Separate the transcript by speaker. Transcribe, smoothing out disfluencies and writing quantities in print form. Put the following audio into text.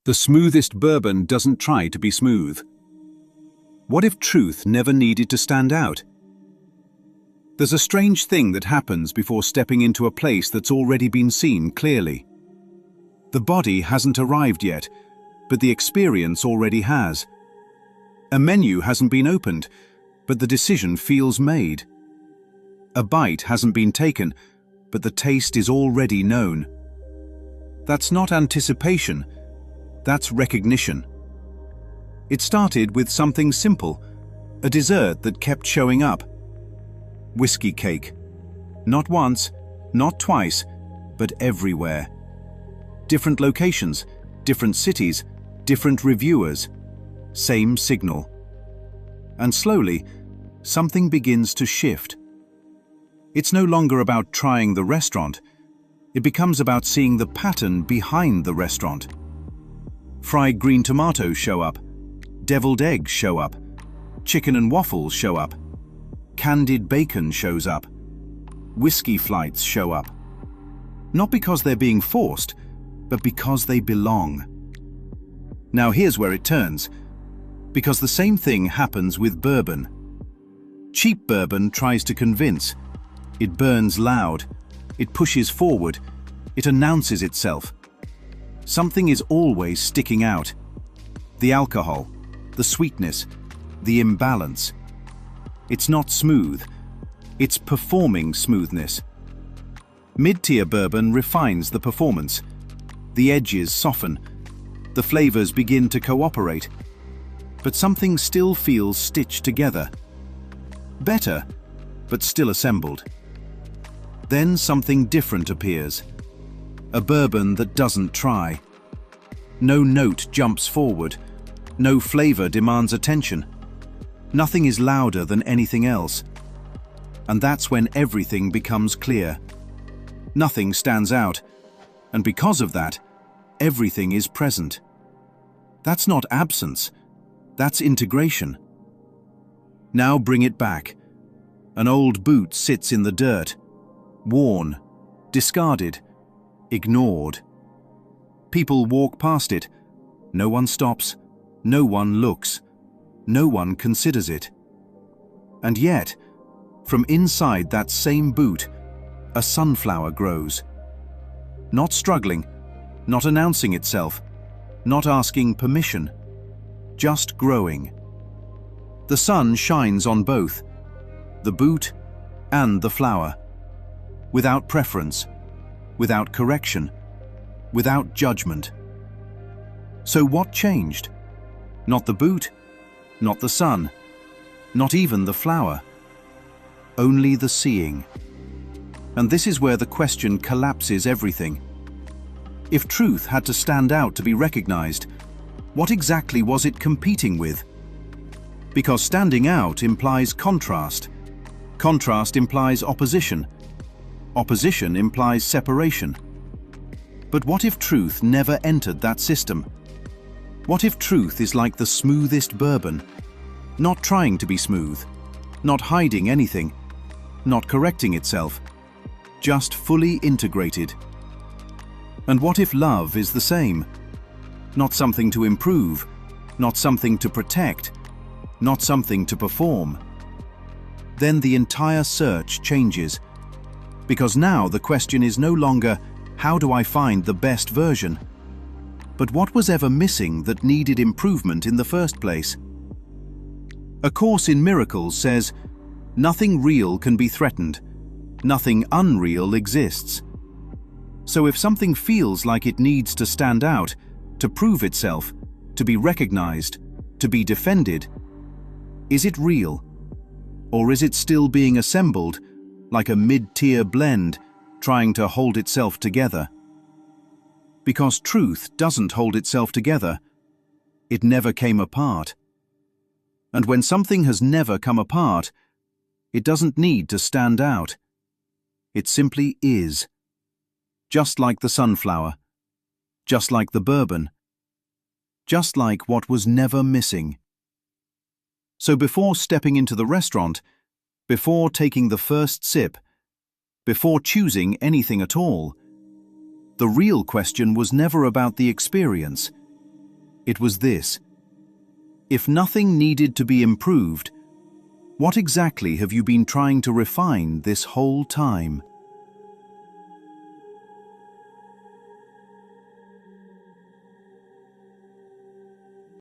Speaker 1: The smoothest bourbon doesn't try to be smooth. What if truth never needed to stand out? There's a strange thing that happens before stepping into a place that's already been seen clearly. The body hasn't arrived yet, but the experience already has. A menu hasn't been opened, but the decision feels made. A bite hasn't been taken, but the taste is already known. That's not anticipation, that's recognition. It started with something simple, a dessert that kept showing up. Whiskey cake. Not once, not twice, but everywhere. Different locations, different cities, different reviewers. Same signal. And slowly, something begins to shift. It's no longer about trying the restaurant. It becomes about seeing the pattern behind the restaurant. Fried green tomatoes show up. Deviled eggs show up. Chicken and waffles show up. Candied bacon shows up. Whiskey flights show up. Not because they're being forced, but because they belong. Now here's where it turns. Because the same thing happens with bourbon. Cheap bourbon tries to convince. It burns loud. It pushes forward. It announces itself. Something is always sticking out. The alcohol, the sweetness, the imbalance. It's not smooth. It's performing smoothness. Mid-tier bourbon refines the performance. The edges soften. The flavors begin to cooperate. But something still feels stitched together. Better, but still assembled. Then something different appears. A bourbon that doesn't try. No note jumps forward. No flavor demands attention. Nothing is louder than anything else. And that's when everything becomes clear. Nothing stands out. And because of that, everything is present. That's not absence. That's integration. Now bring it back. An old boot sits in the dirt. Worn, discarded, ignored. People walk past it. No one stops. No one looks. No one considers it. And yet, from inside that same boot, a sunflower grows. Not struggling, not announcing itself, not asking permission, just growing. The sun shines on both, the boot and the flower. Without preference, without correction, without judgment. So what changed? Not the boot, not the sun, not even the flower. Only the seeing. And this is where the question collapses everything. If truth had to stand out to be recognized, what exactly was it competing with? Because standing out implies contrast. Contrast implies opposition. Opposition implies separation. But what if truth never entered that system? What if truth is like the smoothest bourbon, not trying to be smooth, not hiding anything, not correcting itself, just fully integrated? And what if love is the same? Not something to improve, not something to protect, not something to perform. Then the entire search changes. Because now the question is no longer, how do I find the best version? But what was ever missing that needed improvement in the first place? A Course in Miracles says, nothing real can be threatened, nothing unreal exists. So if something feels like it needs to stand out, to prove itself, to be recognized, to be defended, is it real? Or is it still being assembled, like a mid-tier blend, trying to hold itself together? Because truth doesn't hold itself together. It never came apart. And when something has never come apart, it doesn't need to stand out. It simply is. Just like the sunflower. Just like the bourbon. Just like what was never missing. So before stepping into the restaurant, before taking the first sip, before choosing anything at all, the real question was never about the experience. It was this: if nothing needed to be improved, what exactly have you been trying to refine this whole time?